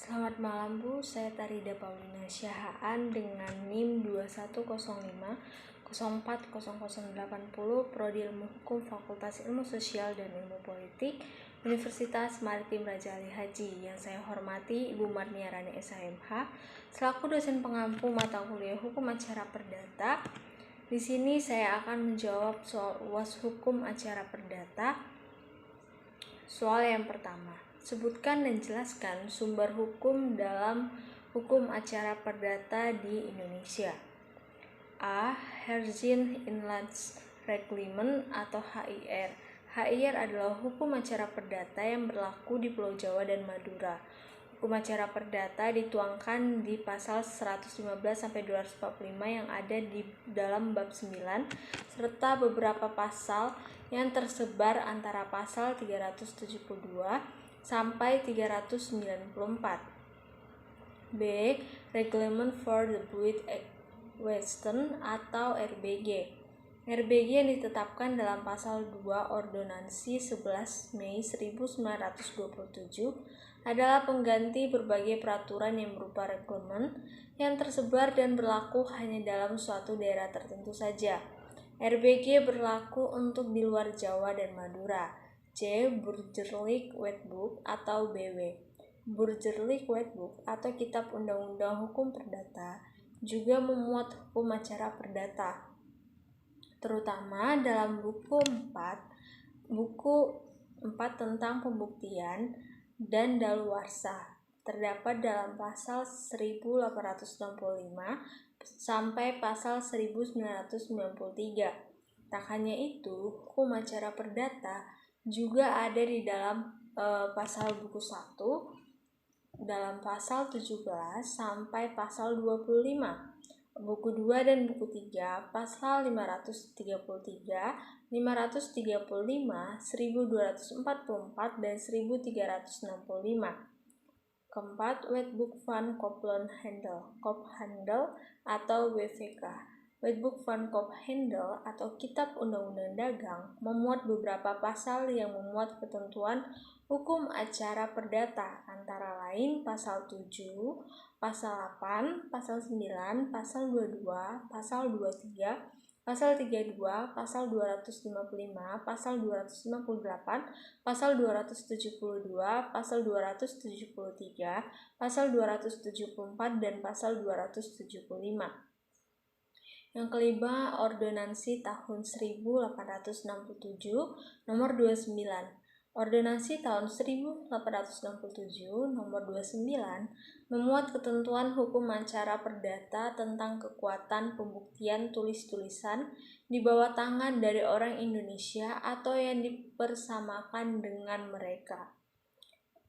Selamat malam Bu, saya Tarida Paulina Syahaan dengan NIM 2105 040080 Prodi Ilmu Hukum Fakultas Ilmu Sosial dan Ilmu Politik Universitas Maritim Raja Ali Haji. Yang saya hormati Ibu Marniarani SHMH selaku dosen pengampu mata kuliah Hukum Acara Perdata. Di sini saya akan menjawab soal UAS Hukum Acara Perdata. Soal yang pertama, sebutkan dan jelaskan sumber hukum dalam hukum acara perdata di Indonesia. A. Harshin Inland Reglement atau HIR. HIR adalah hukum acara perdata yang berlaku di Pulau Jawa dan Madura. Hukum acara perdata dituangkan di pasal 115-245 yang ada di dalam bab 9 serta beberapa pasal yang tersebar antara pasal 372 sampai 394. B. Reglement for the Great Western atau RBG. RBG yang ditetapkan dalam pasal 2 Ordonansi 11 Mei 1927 adalah pengganti berbagai peraturan yang berupa reglemen yang tersebar dan berlaku hanya dalam suatu daerah tertentu saja. RBG berlaku untuk di luar Jawa dan Madura. C. Burgerlijk Wetboek atau BW. Burgerlijk Wetboek atau Kitab Undang-Undang Hukum Perdata juga memuat hukum acara perdata, terutama dalam buku 4 tentang pembuktian dan daluarsa, terdapat dalam pasal 1865 sampai pasal 1993. Tak hanya itu, hukum acara perdata juga ada di dalam pasal buku 1 dalam pasal 17 sampai pasal 25. Buku 2 dan buku 3 pasal 533, 535, 1244 dan 1365. Keempat, Wetboek van Koophandel, atau WVK. Wetboek van Koophandel atau Kitab Undang-Undang Dagang memuat beberapa pasal yang memuat ketentuan hukum acara perdata, antara lain pasal 7, pasal 8, pasal 9, pasal 22, pasal 23, pasal 32, pasal 255, pasal 258, pasal 272, pasal 273, pasal 274, dan pasal 275. Yang kelima, Ordonansi tahun 1867 nomor 29. Ordonansi tahun 1867 nomor 29 memuat ketentuan hukum acara perdata tentang kekuatan pembuktian tulis-tulisan di bawah tangan dari orang Indonesia atau yang dipersamakan dengan mereka.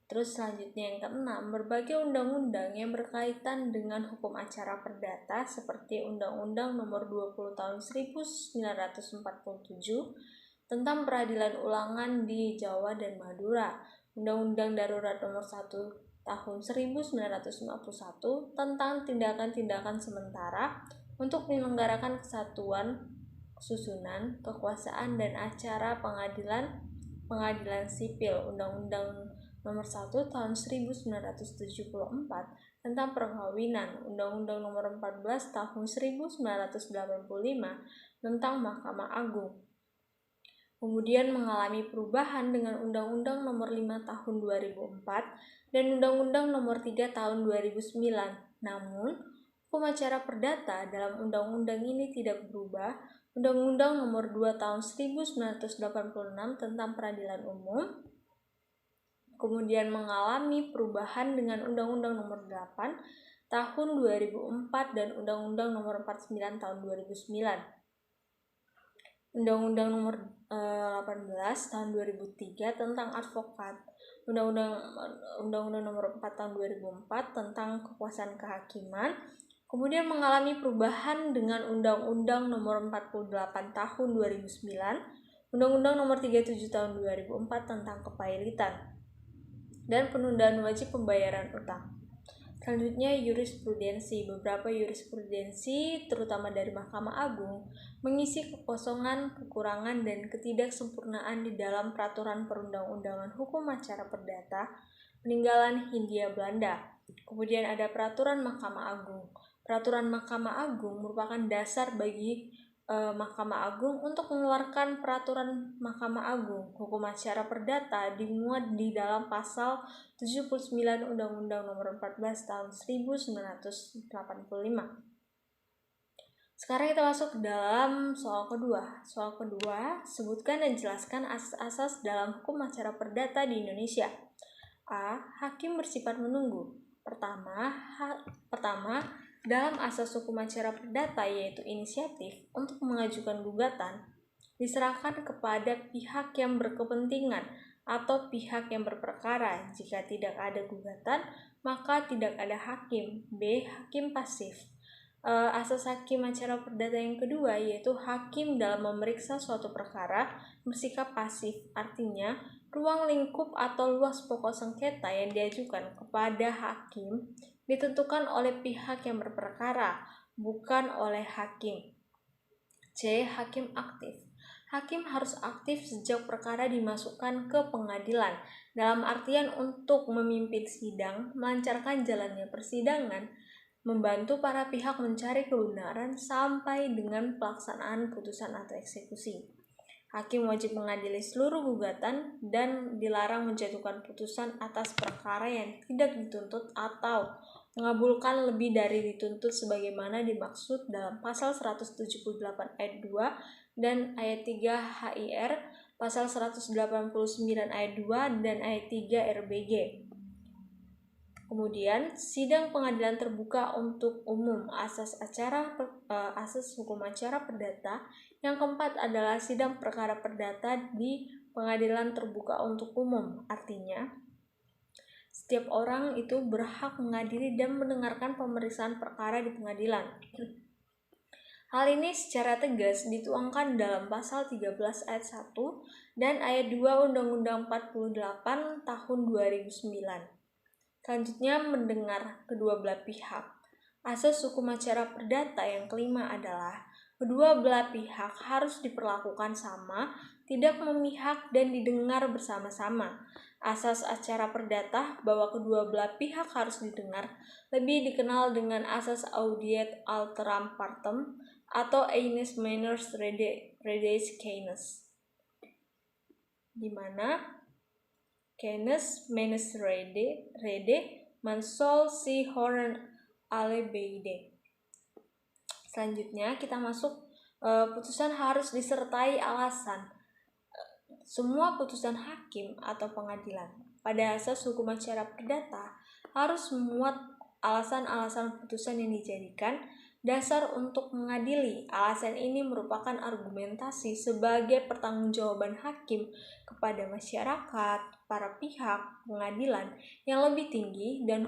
Terus selanjutnya yang keenam, berbagai undang-undang yang berkaitan dengan hukum acara perdata seperti Undang-Undang Nomor 20 Tahun 1947 tentang peradilan ulangan di Jawa dan Madura, Undang-Undang Darurat Nomor 1 Tahun 1951 tentang tindakan-tindakan sementara untuk menyelenggarakan kesatuan, kesusunan, kekuasaan, dan acara pengadilan sipil, Undang-Undang Nomor 1 Tahun 1974 tentang perkawinan, Undang-Undang Nomor 14 Tahun 1985 tentang Mahkamah Agung. Kemudian mengalami perubahan dengan Undang-Undang Nomor 5 Tahun 2004 dan Undang-Undang Nomor 3 Tahun 2009. Namun, hukum acara perdata dalam undang-undang ini tidak berubah. Undang-Undang Nomor 2 Tahun 1986 tentang peradilan umum kemudian mengalami perubahan dengan Undang-Undang Nomor 8 Tahun 2004 dan Undang-Undang Nomor 49 Tahun 2009. Undang-Undang Nomor 18 Tahun 2003 tentang advokat, Undang-Undang Nomor 4 Tahun 2004 tentang kekuasaan kehakiman, kemudian mengalami perubahan dengan Undang-Undang Nomor 48 Tahun 2009, Undang-Undang Nomor 37 Tahun 2004 tentang kepailitan, dan penundaan wajib pembayaran utang. Selanjutnya, jurisprudensi. Beberapa jurisprudensi, terutama dari Mahkamah Agung, mengisi kekosongan, kekurangan, dan ketidaksempurnaan di dalam peraturan perundang-undangan hukum acara perdata peninggalan Hindia Belanda. Kemudian ada peraturan Mahkamah Agung. Peraturan Mahkamah Agung merupakan dasar bagi Mahkamah Agung untuk mengeluarkan peraturan Mahkamah Agung. Hukum acara perdata dimuat di dalam pasal 79 Undang-Undang Nomor 14 Tahun 1985. Sekarang kita masuk ke dalam soal kedua. Soal kedua, sebutkan dan jelaskan asas-asas dalam hukum acara perdata di Indonesia. A. Hakim bersifat menunggu. Pertama, dalam asas hukum acara perdata yaitu inisiatif untuk mengajukan gugatan diserahkan kepada pihak yang berkepentingan atau pihak yang berperkara. Jika tidak ada gugatan, maka tidak ada hakim. B. Hakim pasif. Asas hakim acara perdata yang kedua yaitu hakim dalam memeriksa suatu perkara bersikap pasif. Artinya, ruang lingkup atau luas pokok sengketa yang diajukan kepada hakim ditentukan oleh pihak yang berperkara, bukan oleh hakim. C. Hakim aktif. Hakim harus aktif sejak perkara dimasukkan ke pengadilan, dalam artian untuk memimpin sidang, melancarkan jalannya persidangan, membantu para pihak mencari kebenaran sampai dengan pelaksanaan putusan atau eksekusi. Hakim wajib mengadili seluruh gugatan dan dilarang menjatuhkan putusan atas perkara yang tidak dituntut atau mengabulkan lebih dari dituntut sebagaimana dimaksud dalam pasal 178 ayat 2 dan ayat 3 HIR, pasal 189 ayat 2 dan ayat 3 RBG. Kemudian, sidang pengadilan terbuka untuk umum, asas hukum acara perdata. Yang keempat adalah sidang perkara perdata di pengadilan terbuka untuk umum. Artinya, setiap orang itu berhak menghadiri dan mendengarkan pemeriksaan perkara di pengadilan. Hal ini secara tegas dituangkan dalam pasal 13 ayat 1 dan ayat 2 Undang-Undang 48 tahun 2009. Selanjutnya, mendengar kedua belah pihak. Asas hukum acara perdata yang kelima adalah kedua belah pihak harus diperlakukan sama, tidak memihak dan didengar bersama-sama. Asas acara perdata bahwa kedua belah pihak harus didengar lebih dikenal dengan asas audiet alteram partem atau einis manus redes canes, di mana canes manus rede mansol si horen ale beide. Selanjutnya kita masuk putusan harus disertai alasan. Semua putusan hakim atau pengadilan pada asas hukum acara perdata harus memuat alasan-alasan putusan yang dijadikan dasar untuk mengadili. Alasan ini merupakan argumentasi sebagai pertanggungjawaban hakim kepada masyarakat, para pihak, pengadilan yang lebih tinggi dan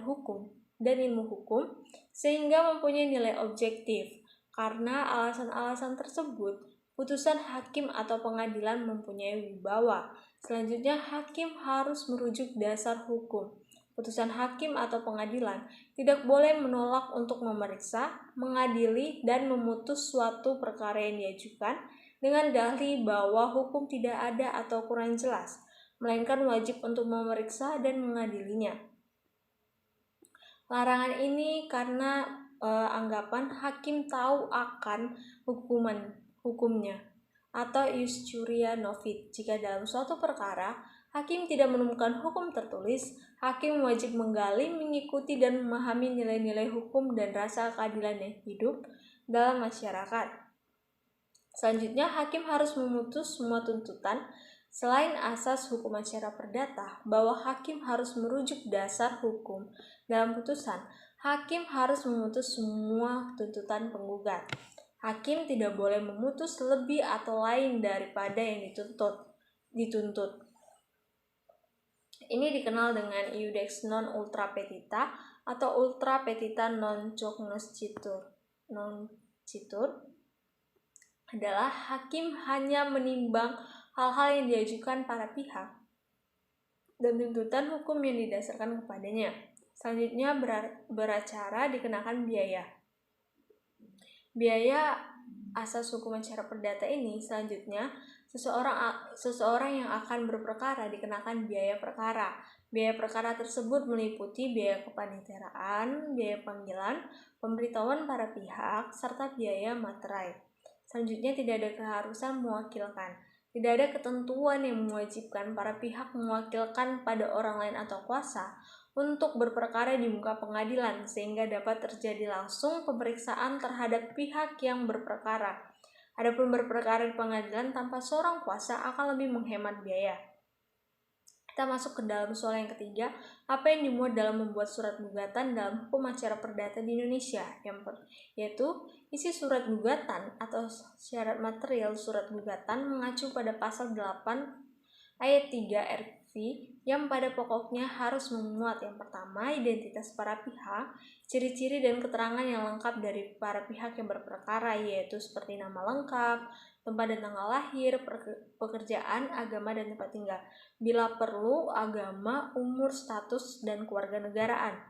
ilmu hukum sehingga mempunyai nilai objektif. Karena alasan-alasan tersebut, putusan hakim atau pengadilan mempunyai wibawa. Selanjutnya, hakim harus merujuk dasar hukum. Putusan hakim atau pengadilan tidak boleh menolak untuk memeriksa, mengadili, dan memutus suatu perkara yang diajukan dengan dalih bahwa hukum tidak ada atau kurang jelas, melainkan wajib untuk memeriksa dan mengadilinya. Larangan ini karena anggapan hakim tahu akan hukumnya atau ius curia novit. Jika dalam suatu perkara hakim tidak menemukan hukum tertulis, hakim wajib menggali, mengikuti dan memahami nilai-nilai hukum dan rasa keadilan yang hidup dalam masyarakat. Selanjutnya, hakim harus memutus semua tuntutan. Selain asas hukum acara perdata bahwa hakim harus merujuk dasar hukum dalam putusan, hakim harus memutus semua tuntutan penggugat. Hakim tidak boleh memutus lebih atau lain daripada yang dituntut. Ini dikenal dengan iudex non ultra petita atau ultra petita non cognoscitur. Non citur adalah hakim hanya menimbang hal-hal yang diajukan para pihak dan tuntutan hukum yang didasarkan kepadanya. Selanjutnya, beracara dikenakan biaya. Biaya asas hukum acara perdata ini selanjutnya, seseorang yang akan berperkara dikenakan biaya perkara. Biaya perkara tersebut meliputi biaya kepaniteraan, biaya panggilan, pemberitahuan para pihak, serta biaya materai. Selanjutnya, tidak ada keharusan mewakilkan. Tidak ada ketentuan yang mewajibkan para pihak mewakilkan pada orang lain atau kuasa untuk berperkara di muka pengadilan, sehingga dapat terjadi langsung pemeriksaan terhadap pihak yang berperkara. Adapun berperkara di pengadilan tanpa seorang kuasa akan lebih menghemat biaya. Kita masuk ke dalam soal yang ketiga, apa yang dimuat dalam membuat surat gugatan dalam hukum acara perdata di Indonesia, yaitu isi surat gugatan atau syarat material surat gugatan mengacu pada pasal 8 ayat 3 RV yang pada pokoknya harus memuat yang pertama, identitas para pihak, ciri-ciri dan keterangan yang lengkap dari para pihak yang berperkara, yaitu seperti nama lengkap, tempat dan tanggal lahir, pekerjaan, agama, dan tempat tinggal. Bila perlu, agama, umur, status, dan kewarganegaraan.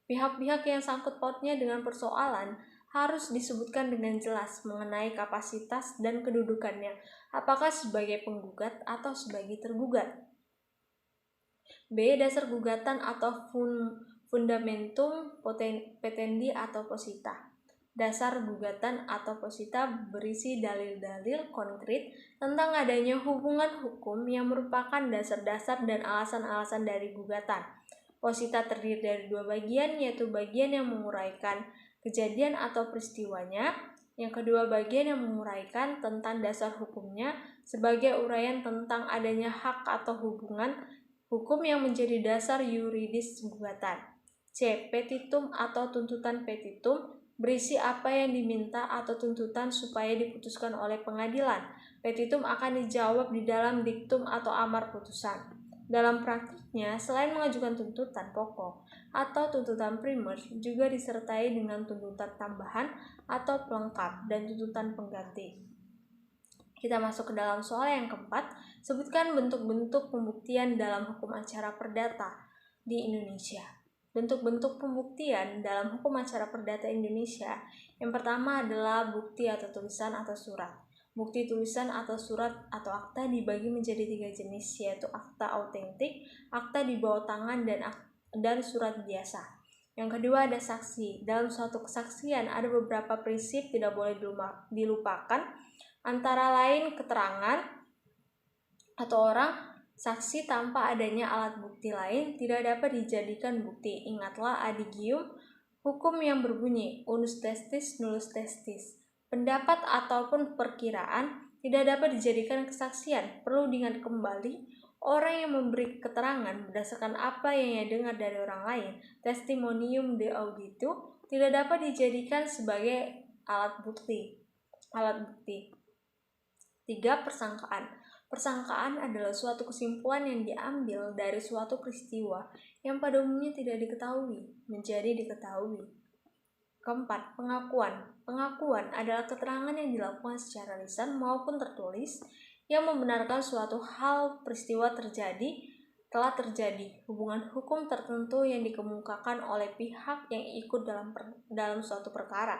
Pihak-pihak yang sangkut pautnya dengan persoalan harus disebutkan dengan jelas mengenai kapasitas dan kedudukannya, apakah sebagai penggugat atau sebagai tergugat. B. Dasar gugatan atau fundamentum petendi atau posita. Dasar gugatan atau posita berisi dalil-dalil konkret tentang adanya hubungan hukum yang merupakan dasar-dasar dan alasan-alasan dari gugatan. Posita terdiri dari dua bagian, yaitu bagian yang menguraikan kejadian atau peristiwanya, yang kedua bagian yang menguraikan tentang dasar hukumnya sebagai uraian tentang adanya hak atau hubungan hukum yang menjadi dasar yuridis gugatan. C. Petitum atau tuntutan petitum berisi apa yang diminta atau tuntutan supaya diputuskan oleh pengadilan. Petitum akan dijawab di dalam diktum atau amar putusan. Dalam praktiknya, selain mengajukan tuntutan pokok atau tuntutan primer, juga disertai dengan tuntutan tambahan atau pelengkap dan tuntutan pengganti. Kita masuk ke dalam soal yang keempat, sebutkan bentuk-bentuk pembuktian dalam hukum acara perdata di Indonesia. Bentuk-bentuk pembuktian dalam hukum acara perdata Indonesia, yang pertama adalah bukti atau tulisan atau surat. Bukti tulisan atau surat atau akta dibagi menjadi 3 jenis, yaitu akta autentik, akta di bawah tangan, dan surat biasa. Yang kedua ada saksi. Dalam suatu kesaksian ada beberapa prinsip tidak boleh dilupakan, antara lain keterangan atau orang saksi tanpa adanya alat bukti lain tidak dapat dijadikan bukti. Ingatlah adigium hukum yang berbunyi unus testis nullus testis. Pendapat ataupun perkiraan tidak dapat dijadikan kesaksian. Perlu diingat kembali, orang yang memberi keterangan berdasarkan apa yang ia dengar dari orang lain, testimonium de auditu, tidak dapat dijadikan sebagai alat bukti. 3. Persangkaan. Persangkaan adalah suatu kesimpulan yang diambil dari suatu peristiwa yang pada umumnya tidak diketahui menjadi diketahui. Keempat, pengakuan. Pengakuan adalah keterangan yang dilakukan secara lisan maupun tertulis yang membenarkan suatu hal peristiwa telah terjadi, hubungan hukum tertentu yang dikemukakan oleh pihak yang ikut dalam suatu perkara.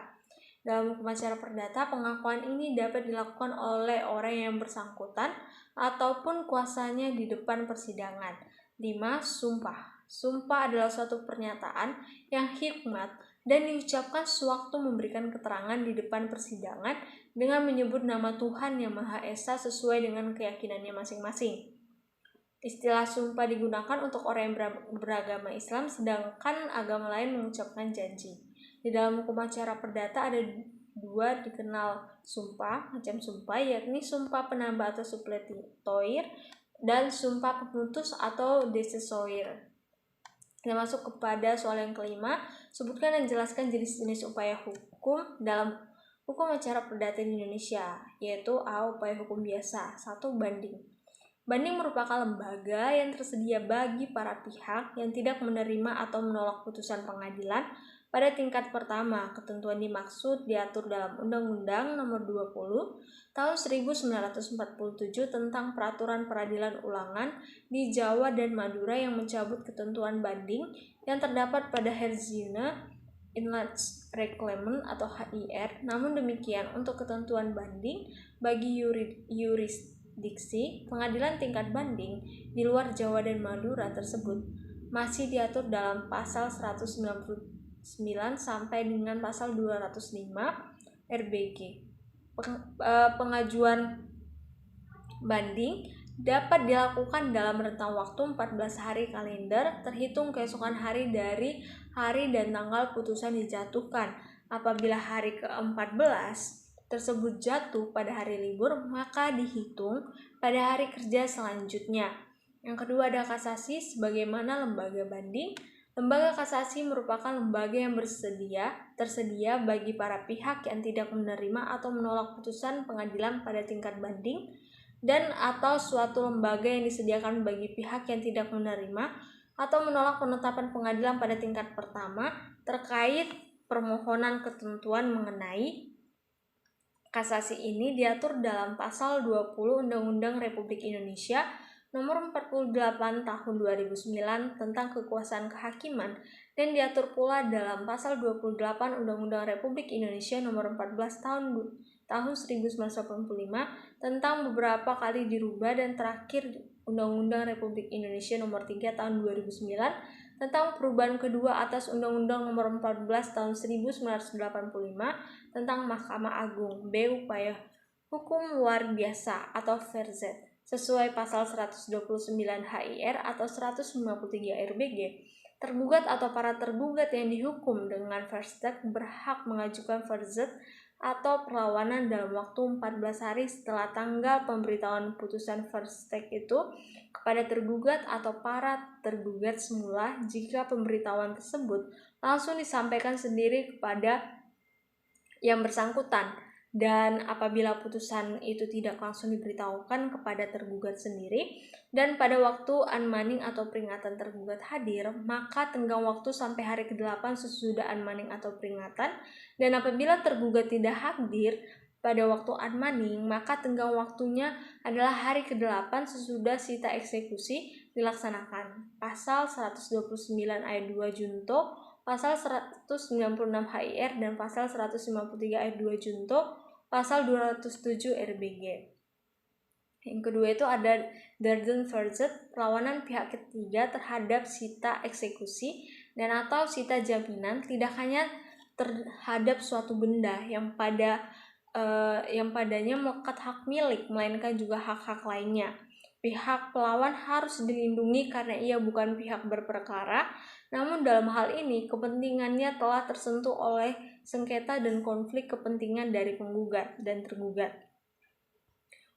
Dalam hukum acara perdata, pengakuan ini dapat dilakukan oleh orang yang bersangkutan ataupun kuasanya di depan persidangan. 5. Sumpah. Sumpah adalah suatu pernyataan yang hikmat dan diucapkan sewaktu memberikan keterangan di depan persidangan dengan menyebut nama Tuhan Yang Maha Esa sesuai dengan keyakinannya masing-masing. Istilah sumpah digunakan untuk orang yang beragama Islam, sedangkan agama lain mengucapkan janji. Di dalam hukum acara perdata ada 2 dikenal macam sumpah, yakni sumpah penambah atau suppletoire dan sumpah pemutus atau decissoire. Kita masuk kepada soal yang kelima, sebutkan dan jelaskan jenis-jenis upaya hukum dalam hukum acara perdata di Indonesia, yaitu A. Upaya hukum biasa. 1. Banding. Banding merupakan lembaga yang tersedia bagi para pihak yang tidak menerima atau menolak putusan pengadilan Pada tingkat pertama, ketentuan dimaksud diatur dalam Undang-Undang Nomor 20 Tahun 1947 tentang Peraturan Peradilan Ulangan di Jawa dan Madura yang mencabut ketentuan banding yang terdapat pada Herziana Inland Reclamation atau HIR. Namun demikian, untuk ketentuan banding bagi yurisdiksi pengadilan tingkat banding di luar Jawa dan Madura tersebut masih diatur dalam pasal 199 sampai dengan pasal 205 RBG. Pengajuan banding dapat dilakukan dalam rentang waktu 14 hari kalender terhitung keesokan hari dari hari dan tanggal putusan dijatuhkan. Apabila hari ke-14 tersebut jatuh pada hari libur, maka dihitung pada hari kerja selanjutnya. Yang kedua ada kasasi sebagaimana lembaga banding. Lembaga kasasi merupakan lembaga yang tersedia bagi para pihak yang tidak menerima atau menolak putusan pengadilan pada tingkat banding dan atau suatu lembaga yang disediakan bagi pihak yang tidak menerima atau menolak penetapan pengadilan pada tingkat pertama terkait permohonan ketentuan mengenai kasasi. Ini diatur dalam pasal 20 Undang-Undang Republik Indonesia Nomor 48 Tahun 2009 tentang kekuasaan kehakiman dan diatur pula dalam pasal 28 Undang-Undang Republik Indonesia Nomor 14 Tahun 1985 tentang beberapa kali dirubah dan terakhir Undang-Undang Republik Indonesia Nomor 3 Tahun 2009 tentang perubahan kedua atas Undang-Undang Nomor 14 Tahun 1985 tentang Mahkamah Agung. B. Upaya hukum luar biasa atau VERZET sesuai pasal 129 HIR atau 153 RBG. Tergugat atau para tergugat yang dihukum dengan VERZET berhak mengajukan VERZET atau perlawanan dalam waktu 14 hari setelah tanggal pemberitahuan putusan VERZET itu kepada tergugat atau para tergugat semula jika pemberitahuan tersebut langsung disampaikan sendiri kepada yang bersangkutan. Dan apabila putusan itu tidak langsung diberitahukan kepada tergugat sendiri dan pada waktu unmanning atau peringatan tergugat hadir, maka tenggang waktu sampai hari ke-8 sesudah unmanning atau peringatan. Dan apabila tergugat tidak hadir pada waktu unmanning, maka tenggang waktunya adalah hari ke-8 sesudah sita eksekusi dilaksanakan. Pasal 129 ayat 2 Junto, Pasal 196 HIR dan Pasal 153 ayat 2 Junto, Pasal 207 RBG. Yang kedua itu ada Darden VERZET, perlawanan pihak ketiga terhadap sita eksekusi dan atau sita jaminan tidak hanya terhadap suatu benda yang padanya melekat hak milik, melainkan juga hak-hak lainnya. Pihak pelawan harus dilindungi karena ia bukan pihak berperkara, namun dalam hal ini kepentingannya telah tersentuh oleh sengketa dan konflik kepentingan dari penggugat dan tergugat.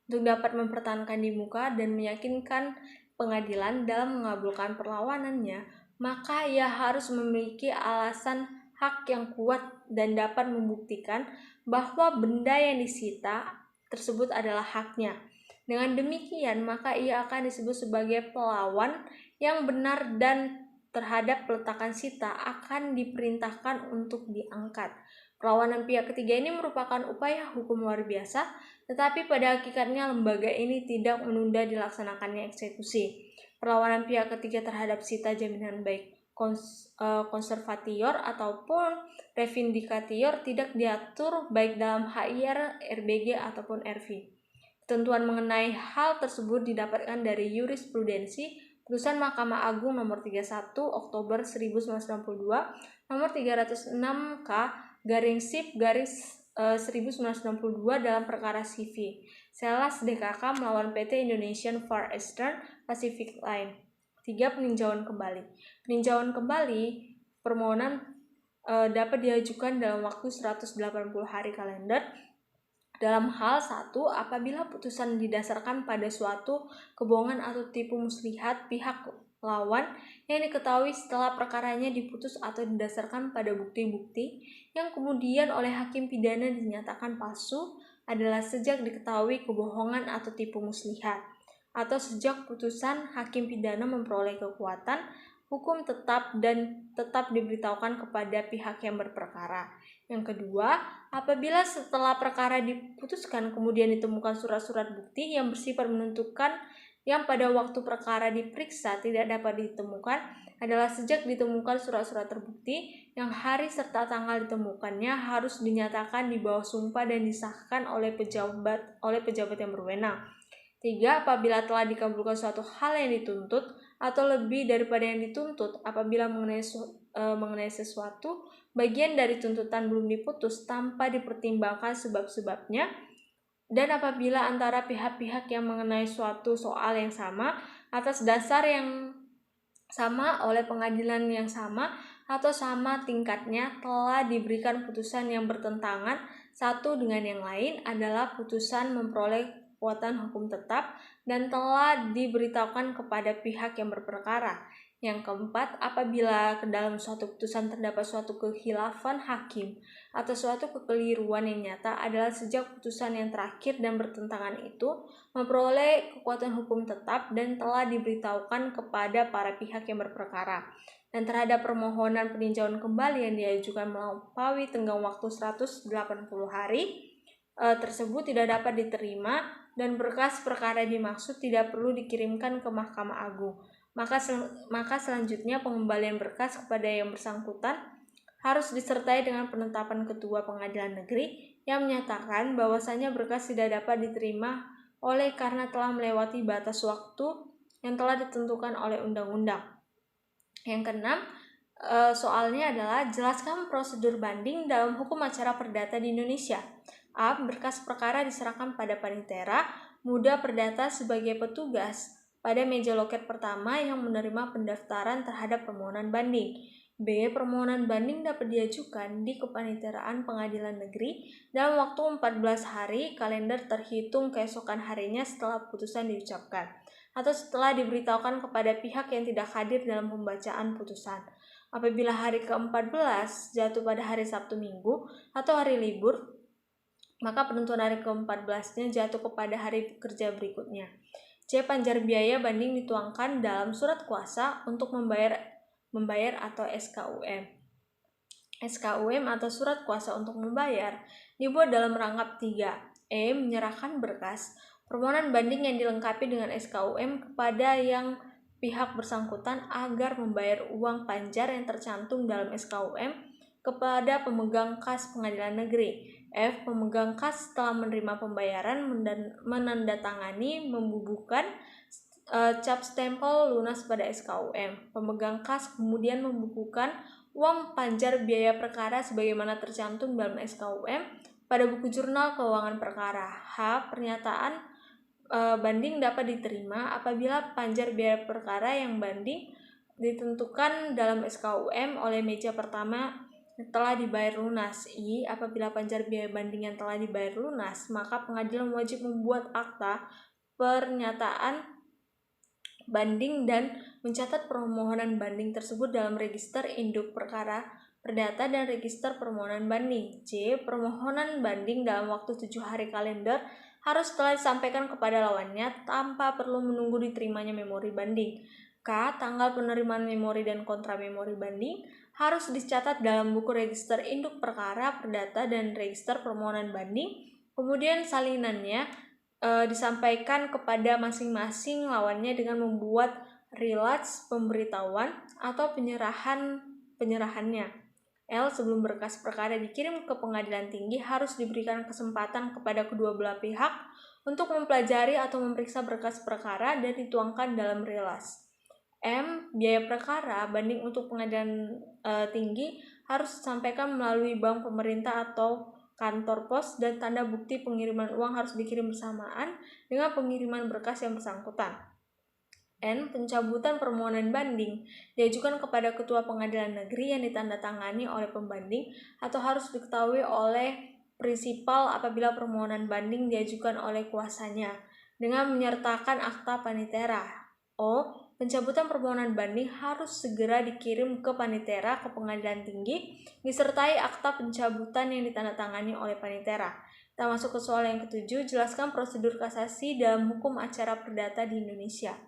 Untuk dapat mempertahankan di muka dan meyakinkan pengadilan dalam mengabulkan perlawanannya, maka ia harus memiliki alasan hak yang kuat dan dapat membuktikan bahwa benda yang disita tersebut adalah haknya. Dengan demikian, maka ia akan disebut sebagai pelawan yang benar dan terhadap peletakan sita akan diperintahkan untuk diangkat. Perlawanan pihak ketiga ini merupakan upaya hukum luar biasa, tetapi pada hakikatnya lembaga ini tidak menunda dilaksanakannya eksekusi. Perlawanan pihak ketiga terhadap sita jaminan baik konservatior ataupun revindikatior tidak diatur baik dalam HIR, RBG ataupun RV. Ketentuan mengenai hal tersebut didapatkan dari jurisprudensi putusan Mahkamah Agung nomor 31 Oktober 1962 nomor 306 K/SIP/1962 dalam perkara CV Selas DKK melawan PT Indonesian Far Eastern Pacific Line. 3. Peninjauan kembali. Peninjauan kembali permohonan dapat diajukan dalam waktu 180 hari kalender dalam hal 1. Apabila putusan didasarkan pada suatu kebohongan atau tipu muslihat pihak lawan yang diketahui setelah perkaranya diputus atau didasarkan pada bukti-bukti yang kemudian oleh hakim pidana dinyatakan palsu adalah sejak diketahui kebohongan atau tipu muslihat, atau sejak putusan hakim pidana memperoleh kekuatan hukum tetap dan tetap diberitahukan kepada pihak yang berperkara. Yang kedua, apabila setelah perkara diputuskan kemudian ditemukan surat-surat bukti yang bersifat menentukan yang pada waktu perkara diperiksa tidak dapat ditemukan adalah sejak ditemukan surat-surat terbukti yang hari serta tanggal ditemukannya harus dinyatakan di bawah sumpah dan disahkan oleh pejabat yang berwenang. 3. Apabila telah dikabulkan suatu hal yang dituntut atau lebih daripada yang dituntut, apabila mengenai sesuatu bagian dari tuntutan belum diputus tanpa dipertimbangkan sebab-sebabnya, dan apabila antara pihak-pihak yang mengenai suatu soal yang sama atas dasar yang sama oleh pengadilan yang sama atau sama tingkatnya telah diberikan putusan yang bertentangan satu dengan yang lain adalah putusan memperoleh kekuatan hukum tetap dan telah diberitahukan kepada pihak yang berperkara. Yang keempat, apabila ke dalam suatu putusan terdapat suatu kekhilafan hakim atau suatu kekeliruan yang nyata adalah sejak putusan yang terakhir dan bertentangan itu memperoleh kekuatan hukum tetap dan telah diberitahukan kepada para pihak yang berperkara. Dan terhadap permohonan peninjauan kembali yang diajukan melampaui tenggang waktu 180 hari tersebut tidak dapat diterima dan berkas perkara dimaksud tidak perlu dikirimkan ke Mahkamah Agung. Maka selanjutnya pengembalian berkas kepada yang bersangkutan harus disertai dengan penetapan Ketua Pengadilan Negeri yang menyatakan bahwasanya berkas tidak dapat diterima oleh karena telah melewati batas waktu yang telah ditentukan oleh undang-undang. Yang keenam, soalnya adalah jelaskan prosedur banding dalam hukum acara perdata di Indonesia. A. Berkas perkara diserahkan pada panitera muda perdata sebagai petugas pada meja loket pertama yang menerima pendaftaran terhadap permohonan banding. B. Permohonan banding dapat diajukan di kepaniteraan pengadilan negeri dalam waktu 14 hari kalender terhitung keesokan harinya setelah putusan diucapkan atau setelah diberitahukan kepada pihak yang tidak hadir dalam pembacaan putusan. Apabila hari ke-14 jatuh pada hari Sabtu Minggu atau hari libur, maka penentuan hari ke-14-nya jatuh kepada hari kerja berikutnya. C. Panjar biaya banding dituangkan dalam surat kuasa untuk membayar atau SKUM. SKUM atau surat kuasa untuk membayar dibuat dalam rangkap 3. E. Menyerahkan berkas permohonan banding yang dilengkapi dengan SKUM kepada yang pihak bersangkutan agar membayar uang panjar yang tercantum dalam SKUM kepada pemegang kas pengadilan negeri. F. Pemegang kas setelah menerima pembayaran menandatangani membubuhkan cap stempel lunas pada SKUM. Pemegang kas kemudian membukukan uang panjar biaya perkara sebagaimana tercantum dalam SKUM pada buku jurnal keuangan perkara. H. Pernyataan banding dapat diterima apabila panjar biaya perkara yang banding ditentukan dalam SKUM oleh meja pertama telah dibayar lunas. I. Apabila panjar biaya banding yang telah dibayar lunas, maka pengadilan wajib membuat akta pernyataan banding dan mencatat permohonan banding tersebut dalam register induk perkara perdata dan register permohonan banding. C. Permohonan banding dalam waktu 7 hari kalender harus telah disampaikan kepada lawannya tanpa perlu menunggu diterimanya memori banding. K. Tanggal penerimaan memori dan kontra memori banding harus dicatat dalam buku register induk perkara perdata dan register permohonan banding. Kemudian salinannya disampaikan kepada masing-masing lawannya dengan membuat rilats pemberitahuan atau penyerahannya. L. Sebelum berkas perkara dikirim ke pengadilan tinggi harus diberikan kesempatan kepada kedua belah pihak untuk mempelajari atau memeriksa berkas perkara dan dituangkan dalam rilas. M. Biaya perkara banding untuk pengadilan tinggi harus disampaikan melalui bank pemerintah atau kantor pos dan tanda bukti pengiriman uang harus dikirim bersamaan dengan pengiriman berkas yang bersangkutan. N. Pencabutan permohonan banding diajukan kepada ketua pengadilan negeri yang ditandatangani oleh pembanding atau harus diketahui oleh prinsipal apabila permohonan banding diajukan oleh kuasanya dengan menyertakan akta panitera. O. Pencabutan permohonan banding harus segera dikirim ke panitera ke pengadilan tinggi disertai akta pencabutan yang ditandatangani oleh panitera. Kita masuk ke soal yang ketujuh, jelaskan prosedur kasasi dalam hukum acara perdata di Indonesia.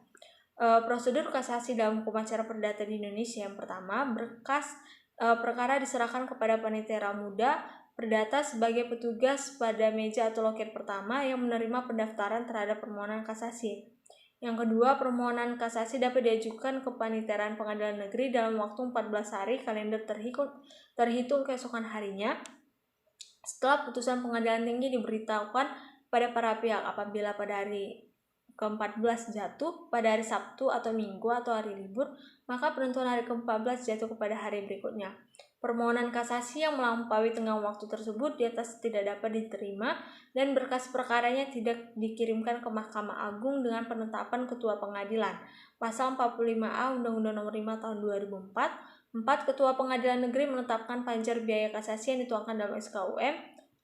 Prosedur kasasi dalam hukum acara perdata di Indonesia. Yang pertama, berkas perkara diserahkan kepada panitera muda perdata sebagai petugas pada meja atau loket pertama yang menerima pendaftaran terhadap permohonan kasasi. Yang kedua, permohonan kasasi dapat diajukan ke paniteraan pengadilan negeri dalam waktu 14 hari kalender terhitung keesokan harinya setelah putusan pengadilan tinggi diberitahukan pada para pihak. Apabila pada hari ke-14 jatuh pada hari Sabtu atau Minggu atau hari libur, maka penentuan hari ke-14 jatuh kepada hari berikutnya. Permohonan kasasi yang melampaui tenggang waktu tersebut di atas tidak dapat diterima dan berkas perkaranya tidak dikirimkan ke Mahkamah Agung dengan penetapan ketua pengadilan. Pasal 45A Undang-Undang Nomor 5 Tahun 2004. 4. Ketua Pengadilan Negeri menetapkan panjar biaya kasasi yang dituangkan dalam SKUM.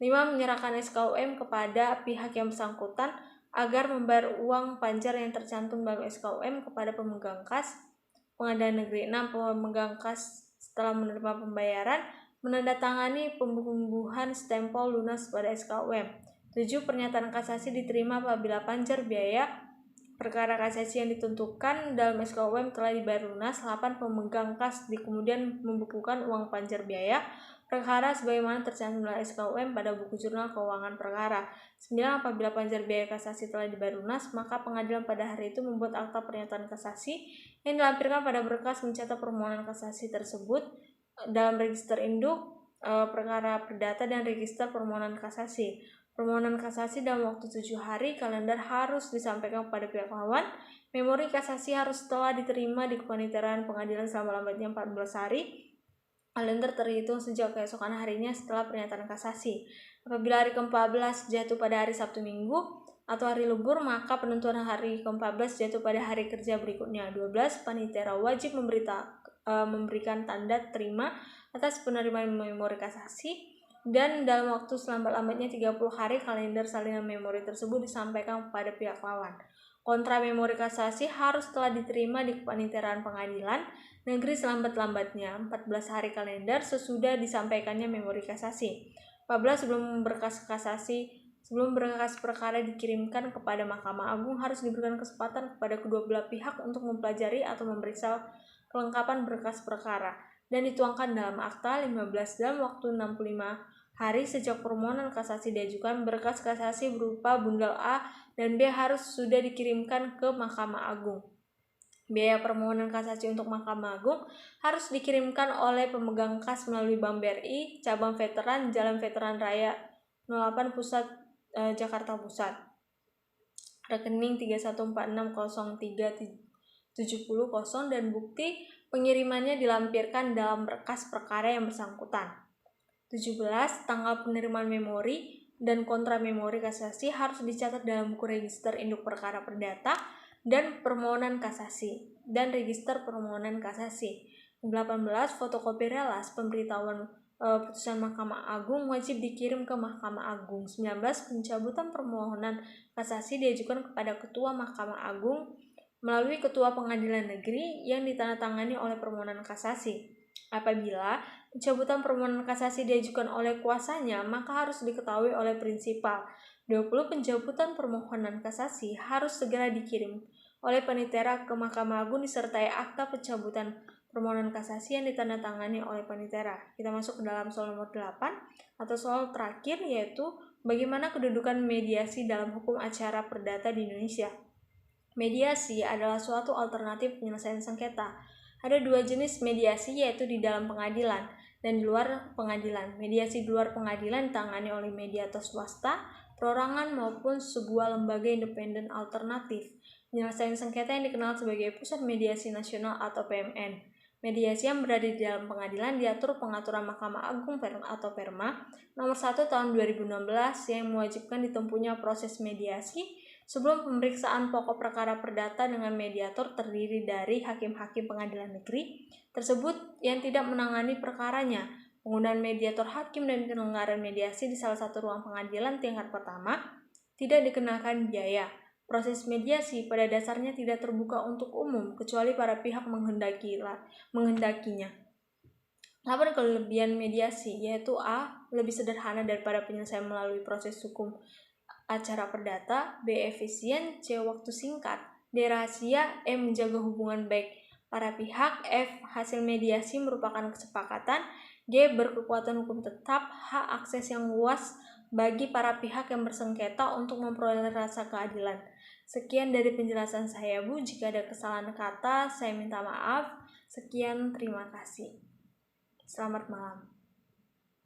5. Menyerahkan SKUM kepada pihak yang bersangkutan agar membayar uang panjar yang tercantum dalam SKUM kepada pemegang kas Pengadilan Negeri. 6. Pemegang kas setelah menerima pembayaran menandatangani pembubuhan stempel lunas pada SKUM. 7. Pernyataan kasasi diterima apabila panjar biaya perkara kasasi yang ditentukan dalam SKUM telah dibayar lunas. 8. Pemegang kas kemudian membukukan uang panjar biaya perkara sebagaimana tercantum dalam SKUM pada buku jurnal keuangan perkara. 9. Apabila panjar biaya kasasi telah dibayar lunas, maka pengadilan pada hari itu membuat akta pernyataan kasasi yang dilampirkan pada berkas mencatat permohonan kasasi tersebut dalam register induk perkara perdata dan register permohonan kasasi. Permohonan kasasi dalam waktu 7 hari kalender harus disampaikan kepada pihak lawan. Memori kasasi harus telah diterima di kepaniteraan pengadilan selama-lambatnya 14 hari. Kalender terhitung sejak keesokan harinya setelah pernyataan kasasi. Apabila hari ke-14 jatuh pada hari Sabtu Minggu atau hari libur, maka penentuan hari ke-14 jatuh pada hari kerja berikutnya. 12. Panitera wajib memberikan tanda terima atas penerimaan memori kasasi dan dalam waktu selambat-lambatnya 30 hari kalender salinan memori tersebut disampaikan kepada pihak lawan. Kontra memori kasasi harus telah diterima di kepaniteraan pengadilan negeri selambat-lambatnya 14 hari kalender sesudah disampaikannya memori kasasi. 14. Sebelum berkas perkara dikirimkan kepada Mahkamah Agung harus diberikan kesempatan kepada kedua belah pihak untuk mempelajari atau memeriksa kelengkapan berkas perkara dan dituangkan dalam akta. 15. Dalam waktu 65 hari sejak permohonan kasasi diajukan, berkas kasasi berupa bundel A dan B harus sudah dikirimkan ke Mahkamah Agung. Biaya permohonan kasasi untuk Mahkamah Agung harus dikirimkan oleh pemegang kas melalui Bank BRI, Cabang Veteran, Jalan Veteran Raya 08 Pusat, Jakarta Pusat. Rekening 31460370 dan bukti pengirimannya dilampirkan dalam berkas perkara yang bersangkutan. 17. Tanggal penerimaan memori dan kontra memori kasasi harus dicatat dalam buku register induk perkara perdata dan permohonan kasasi dan register permohonan kasasi. 18. Fotokopi relas pemberitahuan putusan Mahkamah Agung wajib dikirim ke Mahkamah Agung. 19. Pencabutan permohonan kasasi diajukan kepada Ketua Mahkamah Agung melalui Ketua Pengadilan Negeri yang ditandatangani oleh permohonan kasasi. Apabila pencabutan permohonan kasasi diajukan oleh kuasanya, maka harus diketahui oleh prinsipal. 20. Pencabutan permohonan kasasi harus segera dikirim oleh panitera ke Mahkamah Agung disertai akta pencabutan permohonan kasasi yang ditandatangani oleh panitera. Kita masuk ke dalam soal nomor 8 atau soal terakhir, yaitu bagaimana kedudukan mediasi dalam hukum acara perdata di Indonesia. Mediasi adalah suatu alternatif penyelesaian sengketa. Ada dua jenis mediasi, yaitu di dalam pengadilan dan di luar pengadilan. Mediasi di luar pengadilan ditangani oleh mediator swasta, perorangan maupun sebuah lembaga independen alternatif. Penyelesaian sengketa yang dikenal sebagai Pusat Mediasi Nasional atau PMN. Mediasi yang berada di dalam pengadilan diatur Pengaturan Mahkamah Agung atau PERMA nomor 1 tahun 2016 yang mewajibkan ditempuhnya proses mediasi sebelum pemeriksaan pokok perkara perdata dengan mediator terdiri dari hakim-hakim pengadilan negeri tersebut yang tidak menangani perkaranya. Penggunaan mediator hakim dan penyelenggaraan mediasi di salah satu ruang pengadilan tingkat pertama tidak dikenakan biaya. Proses mediasi pada dasarnya tidak terbuka untuk umum kecuali para pihak menghendakinya. 8 kelebihan mediasi, yaitu A. Lebih sederhana daripada penyelesaian melalui proses hukum acara perdata. B. Efisien. C. Waktu singkat. D. Rahasia. E. Menjaga hubungan baik para pihak. F. Hasil mediasi merupakan kesepakatan. G. Berkekuatan hukum tetap. H. Akses yang luas bagi para pihak yang bersengketa untuk memperoleh rasa keadilan. Sekian dari penjelasan saya, Bu. Jika ada kesalahan kata, saya minta maaf. Sekian, terima kasih. Selamat malam.